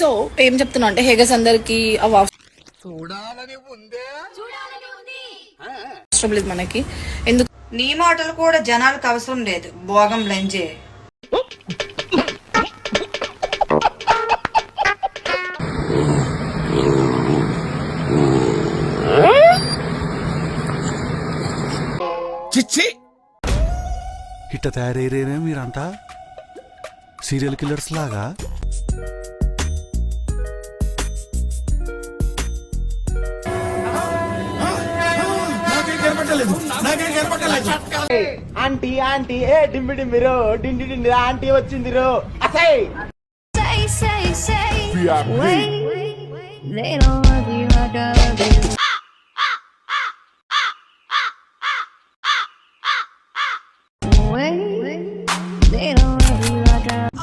So ఏం చెప్తున్నా అంటే హేగస్ అందరికి అవసరం లేదు మనకి. ఎందుకు నీ మాటలు కూడా జనాలకు అవసరం లేదు. భోగం లంజే. చిచ్చి ఇట్ట తయారయ్యేనే మీరంతా సీరియల్ కిల్లర్స్ లాగా. ఆంటీ ఆంటీ ఏ డింబి డింబిరో డిండి డిండి ఆంటీ వచ్చిందిరో. Say, they don't love you like I love you.